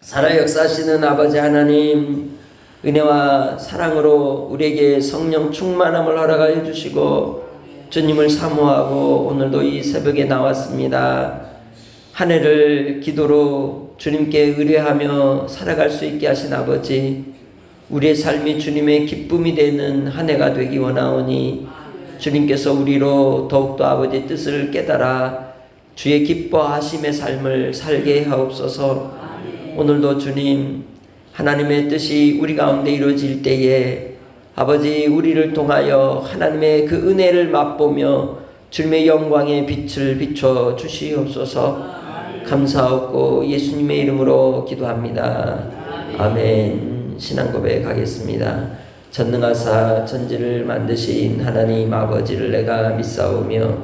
살아 역사하시는 아버지 하나님, 은혜와 사랑으로 우리에게 성령 충만함을 허락하여 주시고 주님을 사모하고 오늘도 이 새벽에 나왔습니다. 한 해를 기도로 주님께 의뢰하며 살아갈 수 있게 하신 아버지, 우리의 삶이 주님의 기쁨이 되는 한 해가 되기 원하오니 주님께서 우리로 더욱더 아버지의 뜻을 깨달아 주의 기뻐하심의 삶을 살게 하옵소서. 오늘도 주님, 하나님의 뜻이 우리 가운데 이루어질 때에 아버지, 우리를 통하여 하나님의 그 은혜를 맛보며 주님의 영광의 빛을 비춰 주시옵소서. 감사하고 예수님의 이름으로 기도합니다. 아멘. 신앙 고백하겠습니다. 전능하사 천지를 만드신 하나님 아버지를 내가 믿사오며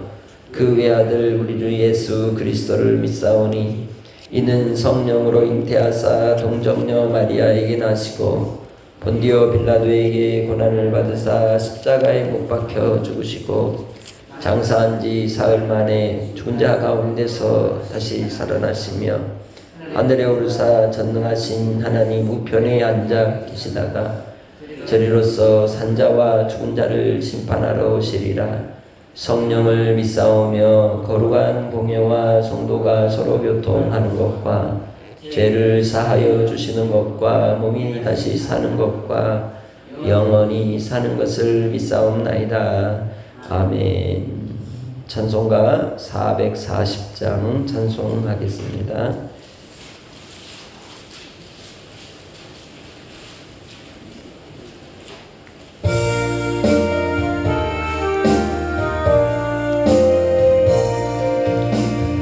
그 외아들 우리 주 예수 그리스도를 믿사오니 이는 성령으로 잉태하사 동정녀 마리아에게 나시고 본디오 빌라도에게 고난을 받으사 십자가에 못 박혀 죽으시고 장사한 지 사흘 만에 죽은 자 가운데서 다시 살아나시며 하늘에 오르사 전능하신 하나님 우편에 앉아 계시다가 저리로서 산자와 죽은 자를 심판하러 오시리라. 성령을 믿사오며 거룩한 공예와 성도가 서로 교통하는 것과 죄를 사하여 주시는 것과 몸이 다시 사는 것과 영원히 사는 것을 믿사옵나이다. 아멘. 찬송가 440장 찬송하겠습니다.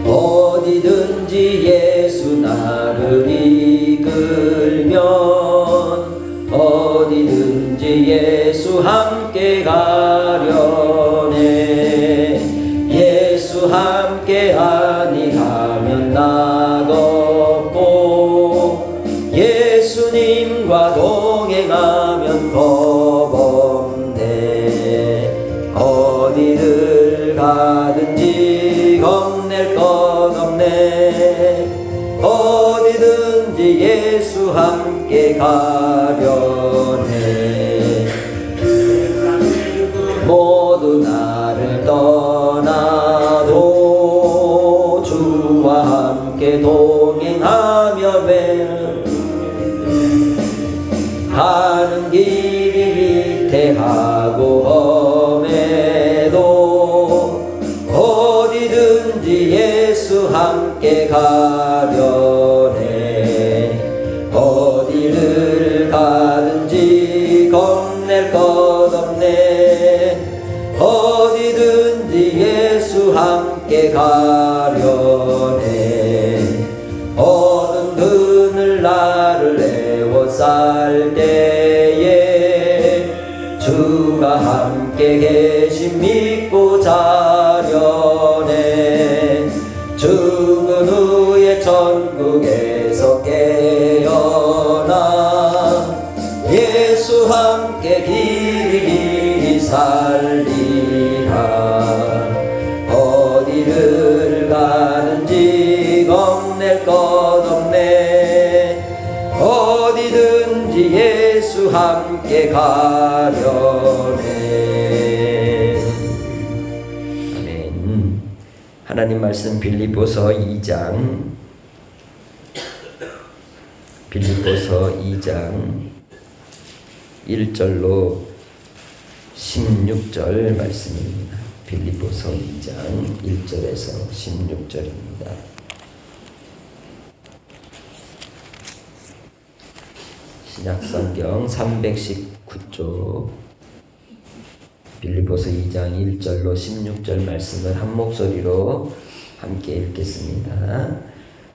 어디든지 예수 나를 이끌면 어디든지 예수 함께 가려네. 예수 함께 하니 가면 낙없고 예수님과 동행하면 겁없네. 어디를 가든지 겁낼 것 없네. 어디든지 예수 함께 가려네. 모두 나를 떠나도 주와 함께 동행하며 가는 길이 위태하고 험해도 어디든지 예수 함께 가려네. 어디를 가든지 겁낼 것 없네. 어디든지 예수 함께 가려네. 어두운 그늘 나를 에워쌀 때에 주가 함께 계심 믿고 자려네. 죽은 후에 천국에서 깨어나 예수 함께 길이 살리라. 어디를 가는지 겁낼 것 없네. 어디든지 예수 함께 가려네. 아멘. 하나님 말씀 빌립보서 2장 1절로 16절 말씀입니다. 빌립보서 2장 1절에서 16절입니다. 신약성경 319쪽 빌립보서 2장 1절로 16절 말씀을 한 목소리로 함께 읽겠습니다.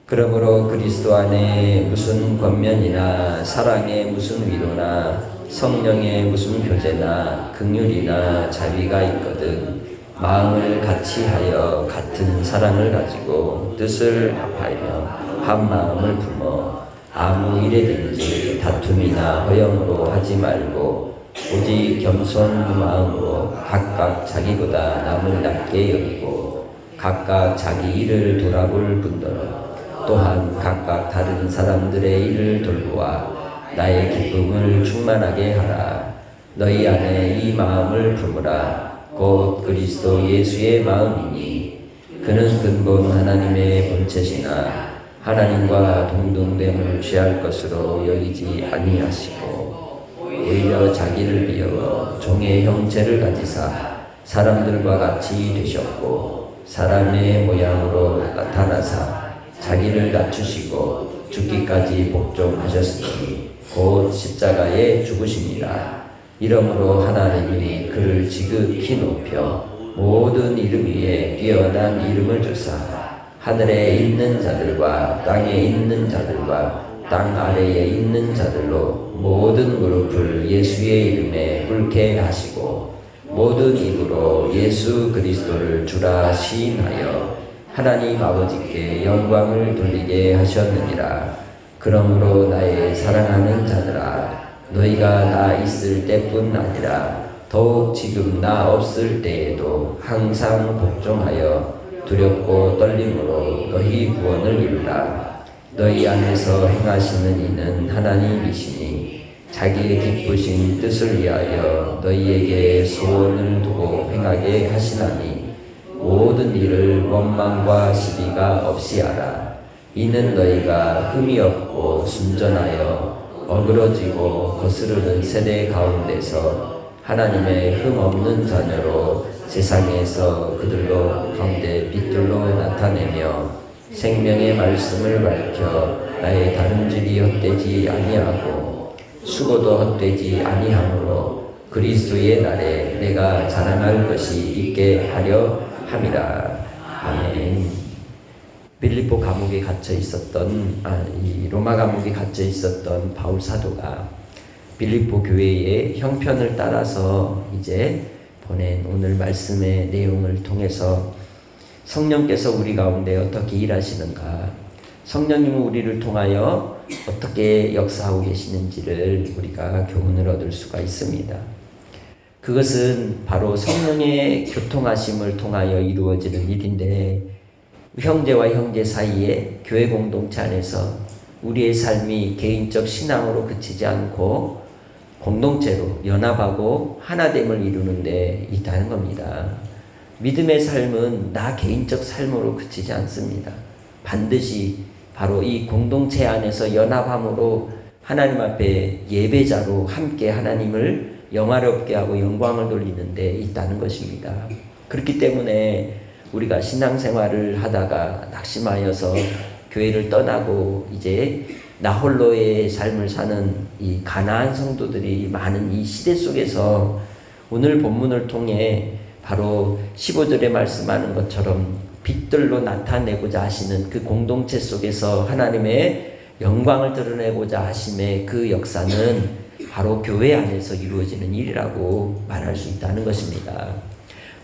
그러므로 그리스도 안에 무슨 권면이나 사랑의 무슨 위로나 성령의 무슨 교제나 긍휼이나 자비가 있거든 마음을 같이하여 같은 사랑을 가지고 뜻을 합하여 한 마음을 품어 아무 일에든지 다툼이나 허영으로 하지 말고 오직 겸손 마음으로 각각 자기보다 남을 낮게 여기고 각각 자기 일을 돌아볼 뿐더러 또한 각각 다른 사람들의 일을 돌보아 나의 기쁨을 충만하게 하라. 너희 안에 이 마음을 품으라. 곧 그리스도 예수의 마음이니 그는 근본 하나님의 본체시나 하나님과 동등됨을 취할 것으로 여기지 아니하시고 오히려 자기를 비워 종의 형체를 가지사 사람들과 같이 되셨고 사람의 모양으로 나타나사 자기를 낮추시고 죽기까지 복종하셨으니 곧 십자가에 죽으십니다. 이러므로 하나님이 그를 지극히 높여 모든 이름 위에 뛰어난 이름을 주사 하늘에 있는 자들과 땅에 있는 자들과 땅 아래에 있는 자들로 모든 무릎을 예수의 이름에 꿇게 하시고 모든 입으로 예수 그리스도를 주라 시인하여 하나님 아버지께 영광을 돌리게 하셨느니라. 그러므로 나의 사랑하는 자들아 너희가 나 있을 때뿐 아니라 더욱 지금 나 없을 때에도 항상 복종하여 두렵고 떨림으로 너희 구원을 이루라. 너희 안에서 행하시는 이는 하나님이시니 자기의 기쁘신 뜻을 위하여 너희에게 소원을 두고 행하게 하시나니 모든 일을 원망과 시비가 없이 하라. 이는 너희가 흠이 없고 순전하여 어그러지고 거스르는 세대 가운데서 하나님의 흠 없는 자녀로 세상에서 그들로 가운데 빛들로 나타내며 생명의 말씀을 밝혀 나의 다름질이 헛되지 아니하고 수고도 헛되지 아니하므로 그리스도의 날에 내가 자랑할 것이 있게 하려 함이라. 아멘. 빌립보 감옥에 갇혀 있었던 이 로마 감옥에 갇혀 있었던 바울 사도가 빌립보 교회의 형편을 따라서 이제 보낸 오늘 말씀의 내용을 통해서 성령께서 우리 가운데 어떻게 일하시는가, 성령님은 우리를 통하여 어떻게 역사하고 계시는지를 우리가 교훈을 얻을 수가 있습니다. 그것은 바로 성령의 교통하심을 통하여 이루어지는 일인데, 형제와 형제 사이에 교회 공동체 안에서 우리의 삶이 개인적 신앙으로 그치지 않고 공동체로 연합하고 하나됨을 이루는 데 있다는 겁니다. 믿음의 삶은 나 개인적 삶으로 그치지 않습니다. 반드시 바로 이 공동체 안에서 연합함으로 하나님 앞에 예배자로 함께 하나님을 영화롭게 하고 영광을 돌리는 데 있다는 것입니다. 그렇기 때문에 우리가 신앙생활을 하다가 낙심하여서 교회를 떠나고 이제 나 홀로의 삶을 사는 이 가나안 성도들이 많은 이 시대 속에서 오늘 본문을 통해 바로 15절에 말씀하는 것처럼 빛들로 나타내고자 하시는 그 공동체 속에서 하나님의 영광을 드러내고자 하심의 그 역사는 바로 교회 안에서 이루어지는 일이라고 말할 수 있다는 것입니다.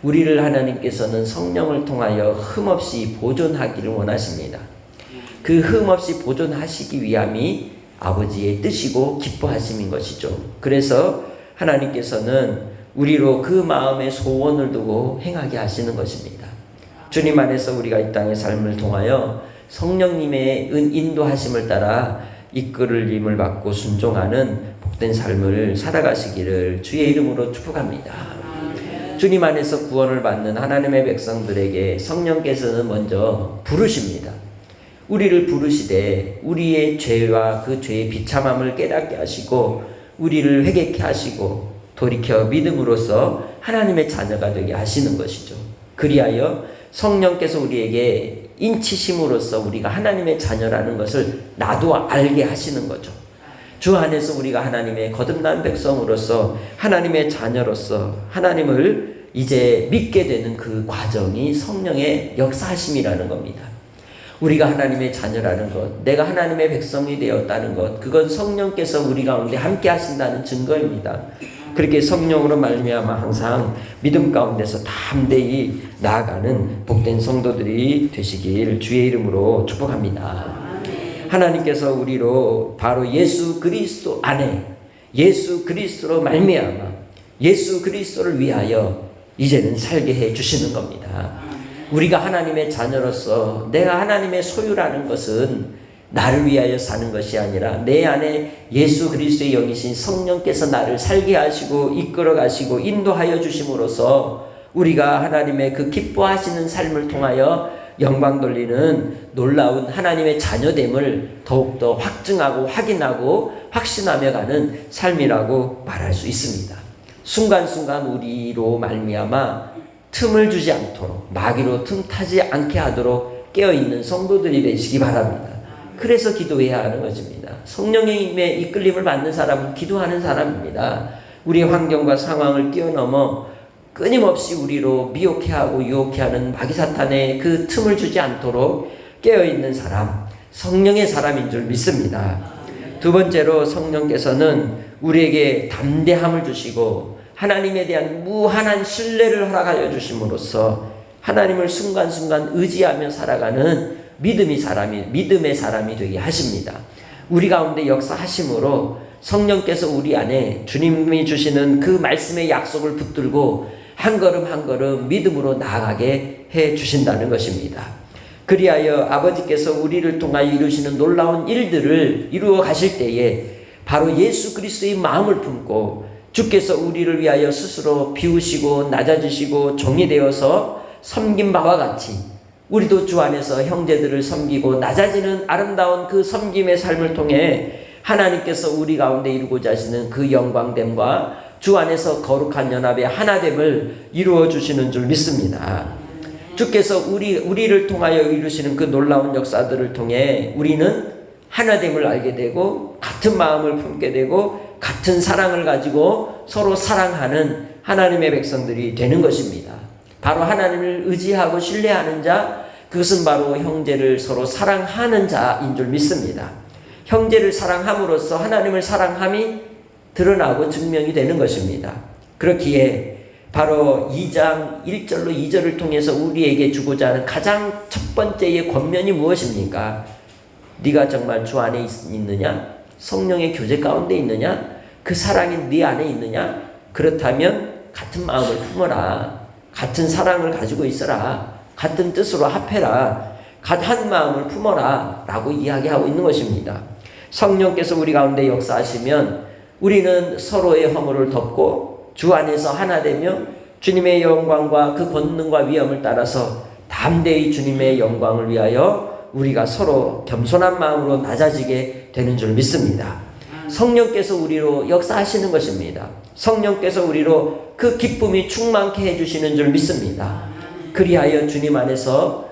우리를 하나님께서는 성령을 통하여 흠없이 보존하기를 원하십니다. 그 흠없이 보존하시기 위함이 아버지의 뜻이고 기뻐하심인 것이죠. 그래서 하나님께서는 우리로 그 마음의 소원을 두고 행하게 하시는 것입니다. 주님 안에서 우리가 이 땅의 삶을 통하여 성령님의 인도하심을 따라 이끌림을 받고 순종하는 복된 삶을 살아가시기를 주의 이름으로 축복합니다. 주님 안에서 구원을 받는 하나님의 백성들에게 성령께서는 먼저 부르십니다. 우리를 부르시되 우리의 죄와 그 죄의 비참함을 깨닫게 하시고 우리를 회개케 하시고 돌이켜 믿음으로써 하나님의 자녀가 되게 하시는 것이죠. 그리하여 성령께서 우리에게 인치심으로써 우리가 하나님의 자녀라는 것을 나도 알게 하시는 거죠. 주 안에서 우리가 하나님의 거듭난 백성으로서 하나님의 자녀로서 하나님을 이제 믿게 되는 그 과정이 성령의 역사하심이라는 겁니다. 우리가 하나님의 자녀라는 것, 내가 하나님의 백성이 되었다는 것, 그건 성령께서 우리 가운데 함께 하신다는 증거입니다. 그렇게 성령으로 말미암아 항상 믿음 가운데서 담대히 나아가는 복된 성도들이 되시길 주의 이름으로 축복합니다. 하나님께서 우리로 바로 예수 그리스도 안에 예수 그리스도로 말미암아 예수 그리스도를 위하여 이제는 살게 해 주시는 겁니다. 우리가 하나님의 자녀로서 내가 하나님의 소유라는 것은 나를 위하여 사는 것이 아니라 내 안에 예수 그리스도의 영이신 성령께서 나를 살게 하시고 이끌어 가시고 인도하여 주심으로써 우리가 하나님의 그 기뻐하시는 삶을 통하여 영광 돌리는 놀라운 하나님의 자녀됨을 더욱더 확증하고 확인하고 확신하며 가는 삶이라고 말할 수 있습니다. 순간순간 우리로 말미암아 틈을 주지 않도록 마귀로 틈타지 않게 하도록 깨어있는 성도들이 되시기 바랍니다. 그래서 기도해야 하는 것입니다. 성령의 힘에 이끌림을 받는 사람은 기도하는 사람입니다. 우리의 환경과 상황을 뛰어넘어 끊임없이 우리로 미혹해 하고 유혹해 하는 마귀 사탄의 그 틈을 주지 않도록 깨어있는 사람, 성령의 사람인 줄 믿습니다. 두 번째로 성령께서는 우리에게 담대함을 주시고 하나님에 대한 무한한 신뢰를 허락하여 주심으로써 하나님을 순간순간 의지하며 살아가는 믿음의 사람이 되게 하십니다. 우리 가운데 역사하심으로 성령께서 우리 안에 주님이 주시는 그 말씀의 약속을 붙들고 한 걸음 한 걸음 믿음으로 나아가게 해 주신다는 것입니다. 그리하여 아버지께서 우리를 통하여 이루시는 놀라운 일들을 이루어 가실 때에 바로 예수 그리스도의 마음을 품고 주께서 우리를 위하여 스스로 비우시고 낮아지시고 종이 되어서 섬긴 바와 같이 우리도 주 안에서 형제들을 섬기고 낮아지는 아름다운 그 섬김의 삶을 통해 하나님께서 우리 가운데 이루고자 하시는 그 영광됨과 주 안에서 거룩한 연합의 하나됨을 이루어 주시는 줄 믿습니다. 주께서 우리를 통하여 이루시는 그 놀라운 역사들을 통해 우리는 하나됨을 알게 되고 같은 마음을 품게 되고 같은 사랑을 가지고 서로 사랑하는 하나님의 백성들이 되는 것입니다. 바로 하나님을 의지하고 신뢰하는 자, 그것은 바로 형제를 서로 사랑하는 자인 줄 믿습니다. 형제를 사랑함으로써 하나님을 사랑함이 드러나고 증명이 되는 것입니다. 그렇기에 바로 2장 1절로 2절을 통해서 우리에게 주고자 하는 가장 첫 번째의 권면이 무엇입니까? 네가 정말 주 안에 있느냐? 성령의 교제 가운데 있느냐? 그 사랑이 네 안에 있느냐? 그렇다면 같은 마음을 품어라. 같은 사랑을 가지고 있어라. 같은 뜻으로 합해라. 한 마음을 품어라 라고 이야기하고 있는 것입니다. 성령께서 우리 가운데 역사하시면 우리는 서로의 허물을 덮고 주 안에서 하나 되며 주님의 영광과 그 권능과 위엄을 따라서 담대히 주님의 영광을 위하여 우리가 서로 겸손한 마음으로 낮아지게 되는 줄 믿습니다. 성령께서 우리로 역사하시는 것입니다. 성령께서 우리로 그 기쁨이 충만케 해주시는 줄 믿습니다. 그리하여 주님 안에서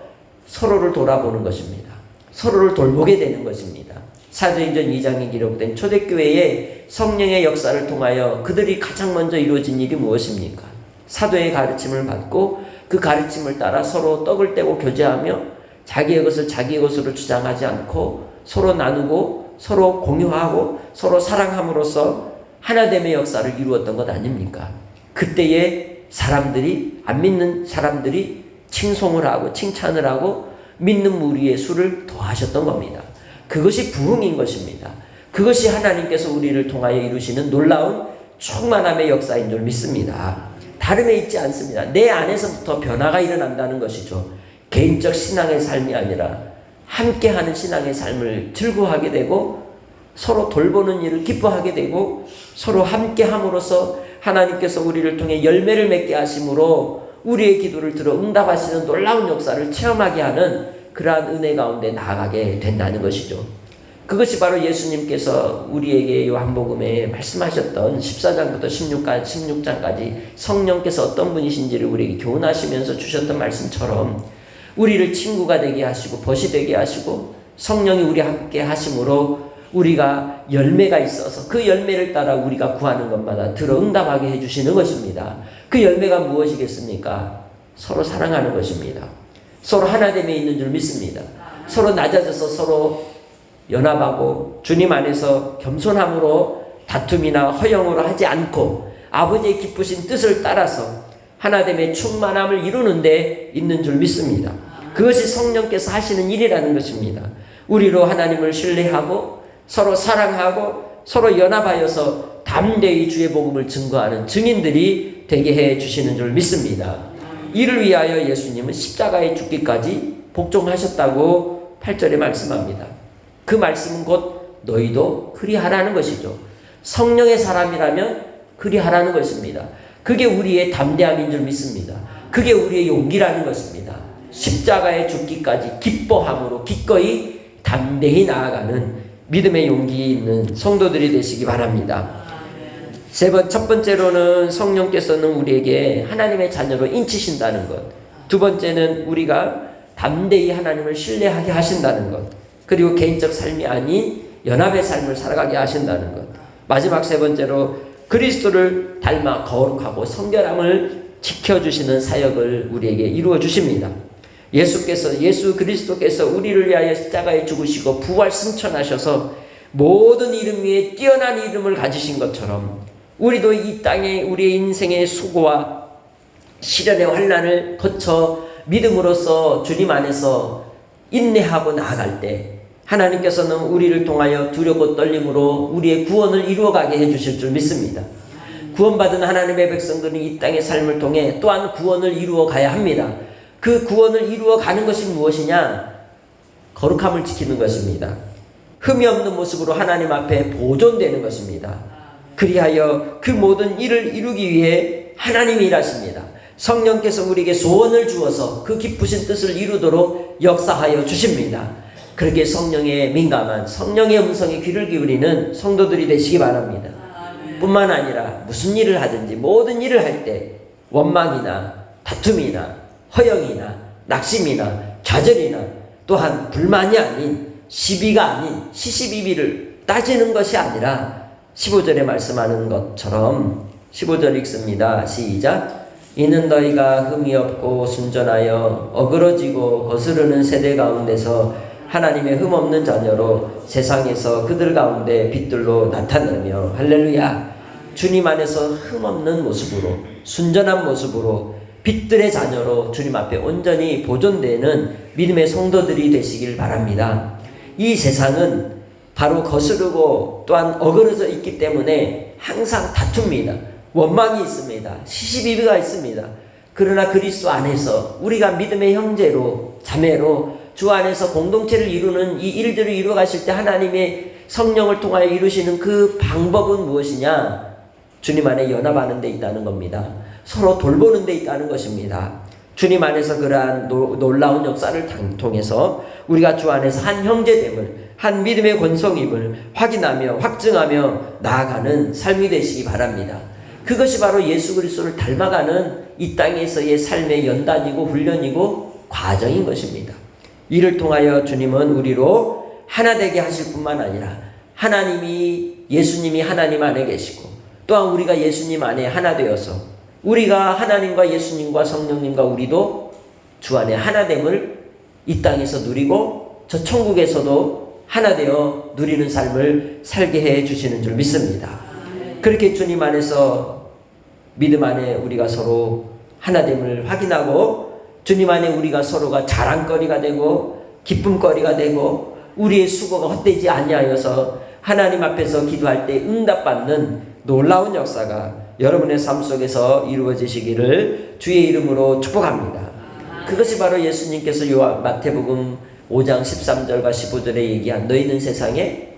서로를 돌아보는 것입니다. 서로를 돌보게 되는 것입니다. 사도행전 2장에 기록된 초대교회의 성령의 역사를 통하여 그들이 가장 먼저 이루어진 일이 무엇입니까? 사도의 가르침을 받고 그 가르침을 따라 서로 떡을 떼고 교제하며 자기의 것을 자기의 것으로 주장하지 않고 서로 나누고 서로 공유하고 서로 사랑함으로써 하나됨의 역사를 이루었던 것 아닙니까? 그때에 사람들이, 안 믿는 사람들이 칭송을 하고 칭찬을 하고 믿는 무리의 수를 더하셨던 겁니다. 그것이 부흥인 것입니다. 그것이 하나님께서 우리를 통하여 이루시는 놀라운 충만함의 역사인 줄 믿습니다. 다름에 있지 않습니다. 내 안에서부터 변화가 일어난다는 것이죠. 개인적 신앙의 삶이 아니라 함께하는 신앙의 삶을 즐거워하게 되고 서로 돌보는 일을 기뻐하게 되고 서로 함께함으로써 하나님께서 우리를 통해 열매를 맺게 하심으로 우리의 기도를 들어 응답하시는 놀라운 역사를 체험하게 하는 그러한 은혜 가운데 나아가게 된다는 것이죠. 그것이 바로 예수님께서 우리에게 요한복음에 말씀하셨던 14장부터 16장까지 성령께서 어떤 분이신지를 우리에게 교훈하시면서 주셨던 말씀처럼 우리를 친구가 되게 하시고 벗이 되게 하시고 성령이 우리 함께 하심으로 우리가 열매가 있어서 그 열매를 따라 우리가 구하는 것마다 들어 응답하게 해주시는 것입니다. 그 열매가 무엇이겠습니까? 서로 사랑하는 것입니다. 서로 하나됨에 있는 줄 믿습니다. 서로 낮아져서 서로 연합하고 주님 안에서 겸손함으로 다툼이나 허영으로 하지 않고 아버지의 기쁘신 뜻을 따라서 하나됨의 충만함을 이루는 데 있는 줄 믿습니다. 그것이 성령께서 하시는 일이라는 것입니다. 우리로 하나님을 신뢰하고 서로 사랑하고 서로 연합하여서 담대히 주의 복음을 증거하는 증인들이 되게 해 주시는 줄 믿습니다. 이를 위하여 예수님은 십자가에 죽기까지 복종하셨다고 8절에 말씀합니다. 그 말씀은 곧 너희도 그리하라는 것이죠. 성령의 사람이라면 그리하라는 것입니다. 그게 우리의 담대함인 줄 믿습니다. 그게 우리의 용기라는 것입니다. 십자가에 죽기까지 기뻐함으로 기꺼이 담대히 나아가는 믿음의 용기 있는 성도들이 되시기 바랍니다. 첫 번째로는 성령께서는 우리에게 하나님의 자녀로 인치신다는 것. 두 번째는 우리가 담대히 하나님을 신뢰하게 하신다는 것. 그리고 개인적 삶이 아닌 연합의 삶을 살아가게 하신다는 것. 마지막 세 번째로 그리스도를 닮아 거룩하고 성결함을 지켜주시는 사역을 우리에게 이루어 주십니다. 예수 그리스도께서 우리를 위하여 십자가에 죽으시고 부활 승천하셔서 모든 이름 위에 뛰어난 이름을 가지신 것처럼 우리도 이 땅에 우리의 인생의 수고와 시련의 환난을 거쳐 믿음으로써 주님 안에서 인내하고 나아갈 때 하나님께서는 우리를 통하여 두렵고 떨림으로 우리의 구원을 이루어가게 해주실 줄 믿습니다. 구원받은 하나님의 백성들은 이 땅의 삶을 통해 또한 구원을 이루어가야 합니다. 그 구원을 이루어가는 것이 무엇이냐? 거룩함을 지키는 것입니다. 흠이 없는 모습으로 하나님 앞에 보존되는 것입니다. 그리하여 그 모든 일을 이루기 위해 하나님이 일하십니다. 성령께서 우리에게 소원을 주어서 그 기쁘신 뜻을 이루도록 역사하여 주십니다. 그렇게 성령에 민감한 성령의 음성에 귀를 기울이는 성도들이 되시기 바랍니다. 뿐만 아니라 무슨 일을 하든지 모든 일을 할 때 원망이나 다툼이나 허영이나 낙심이나 좌절이나 또한 불만이 아닌 시비가 아닌 시시비비를 따지는 것이 아니라 15절에 말씀하는 것처럼 15절 읽습니다. 시작. 이는 너희가 흠이 없고 순전하여 어그러지고 거스르는 세대 가운데서 하나님의 흠없는 자녀로 세상에서 그들 가운데 빛들로 나타내며 할렐루야. 주님 안에서 흠없는 모습으로 순전한 모습으로 빛들의 자녀로 주님 앞에 온전히 보존되는 믿음의 성도들이 되시길 바랍니다. 이 세상은 바로 거스르고 또한 어그러져 있기 때문에 항상 다툽니다. 원망이 있습니다. 시시비비가 있습니다. 그러나 그리스도 안에서 우리가 믿음의 형제로 자매로 주 안에서 공동체를 이루는 이 일들을 이루어 가실 때 하나님의 성령을 통하여 이루시는 그 방법은 무엇이냐? 주님 안에 연합하는 데 있다는 겁니다. 서로 돌보는 데 있다는 것입니다. 주님 안에서 그러한 놀라운 역사를 통해서 우리가 주 안에서 한 형제됨을, 한 믿음의 권성임을 확인하며 확증하며 나아가는 삶이 되시기 바랍니다. 그것이 바로 예수 그리스도를 닮아가는 이 땅에서의 삶의 연단이고 훈련이고 과정인 것입니다. 이를 통하여 주님은 우리로 하나 되게 하실 뿐만 아니라 예수님이 하나님 안에 계시고 또한 우리가 예수님 안에 하나 되어서 우리가 하나님과 예수님과 성령님과 우리도 주 안에 하나됨을 이 땅에서 누리고 저 천국에서도 하나 되어 누리는 삶을 살게 해 주시는 줄 믿습니다. 그렇게 주님 안에서 믿음 안에 우리가 서로 하나됨을 확인하고 주님 안에 우리가 서로가 자랑거리가 되고 기쁨거리가 되고 우리의 수고가 헛되지 아니하여서 하나님 앞에서 기도할 때 응답받는 놀라운 역사가 여러분의 삶 속에서 이루어지시기를 주의 이름으로 축복합니다. 그것이 바로 예수님께서 마태복음 5장 13절과 15절에 얘기한 너희는 세상에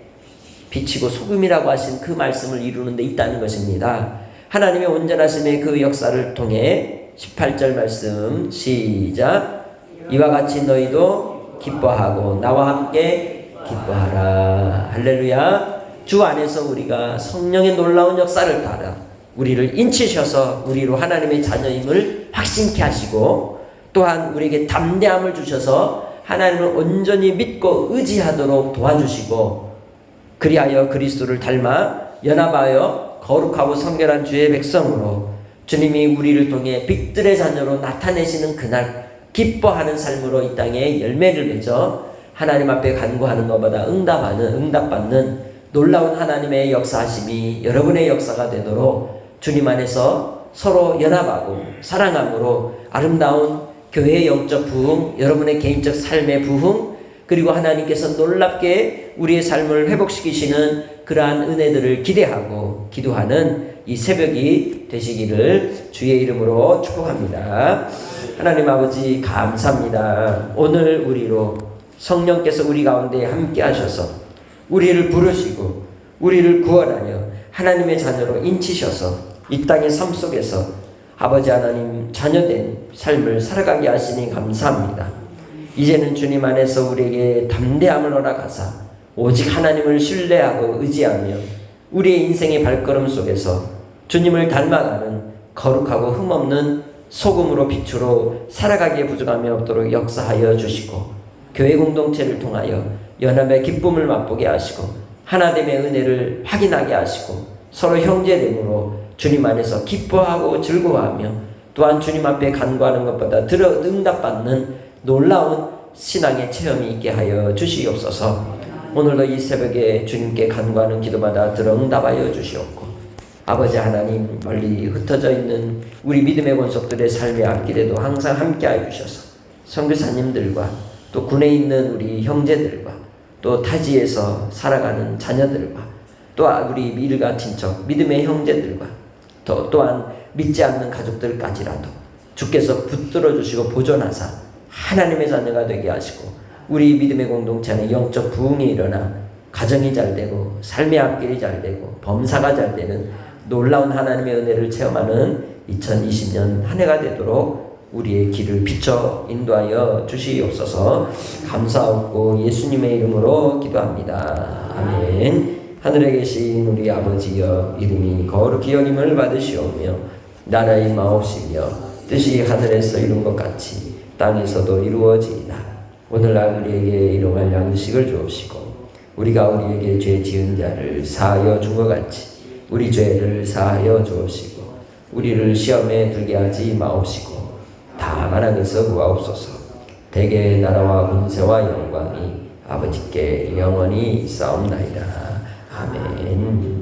빛이고 소금이라고 하신 그 말씀을 이루는 데 있다는 것입니다. 하나님의 온전하심의 그 역사를 통해 18절 말씀 시작. 이와 같이 너희도 기뻐하고 나와 함께 기뻐하라. 할렐루야. 주 안에서 우리가 성령의 놀라운 역사를 따라 우리를 인치셔서 우리로 하나님의 자녀임을 확신케 하시고 또한 우리에게 담대함을 주셔서 하나님을 온전히 믿고 의지하도록 도와주시고 그리하여 그리스도를 닮아 연합하여 거룩하고 성결한 주의 백성으로 주님이 우리를 통해 빛들의 자녀로 나타내시는 그날 기뻐하는 삶으로 이 땅에 열매를 맺어 하나님 앞에 간구하는 것보다 응답받는 놀라운 하나님의 역사하심이 여러분의 역사가 되도록 주님 안에서 서로 연합하고 사랑함으로 아름다운 교회의 영적 부흥, 여러분의 개인적 삶의 부흥, 그리고 하나님께서 놀랍게 우리의 삶을 회복시키시는 그러한 은혜들을 기대하고 기도하는 이 새벽이 되시기를 주의 이름으로 축복합니다. 하나님 아버지 감사합니다. 오늘 우리로 성령께서 우리 가운데 함께 하셔서 우리를 부르시고 우리를 구원하여 하나님의 자녀로 인치셔서 이 땅의 삶 속에서 아버지 하나님 자녀된 삶을 살아가게 하시니 감사합니다. 이제는 주님 안에서 우리에게 담대함을 허락하사 오직 하나님을 신뢰하고 의지하며 우리의 인생의 발걸음 속에서 주님을 닮아가는 거룩하고 흠없는 소금으로 빛으로 살아가기에 부족함이 없도록 역사하여 주시고 교회 공동체를 통하여 연합의 기쁨을 맛보게 하시고 하나됨의 은혜를 확인하게 하시고 서로 형제됨으로 주님 안에서 기뻐하고 즐거워하며 또한 주님 앞에 간구하는 것보다 들어 응답받는 놀라운 신앙의 체험이 있게 하여 주시옵소서. 오늘도 이 새벽에 주님께 간구하는 기도마다 들어 응답하여 주시옵고 아버지 하나님 멀리 흩어져 있는 우리 믿음의 권속들의 삶의 앞길에도 항상 함께하여 주셔서 선교사님들과 또 군에 있는 우리 형제들과 또 타지에서 살아가는 자녀들과 또 우리 일가 친척 믿음의 형제들과 또한 믿지 않는 가족들까지라도 주께서 붙들어 주시고 보존하사 하나님의 자녀가 되게 하시고 우리 믿음의 공동체는 영적 부흥이 일어나 가정이 잘되고 삶의 앞길이 잘되고 범사가 잘되는 놀라운 하나님의 은혜를 체험하는 2020년 한 해가 되도록 우리의 길을 비춰 인도하여 주시옵소서. 감사하고 예수님의 이름으로 기도합니다. 아멘. 하늘에 계신 우리 아버지여 이름이 거룩히 여김을 받으시오며 나라의 마옵시며 뜻이 하늘에서 이룬 것 같이 땅에서도 이루어지이다. 오늘날 우리에게 일용할 양식을 주옵시고 우리가 우리에게 죄 지은 자를 사하여 준 것 같이 우리 죄를 사하여 주옵시고 우리를 시험에 들게 하지 마옵시고 다만 악에서 구하옵소서. 대개 나라와 권세와 영광이 아버지께 영원히 있사옵나이다. 아멘.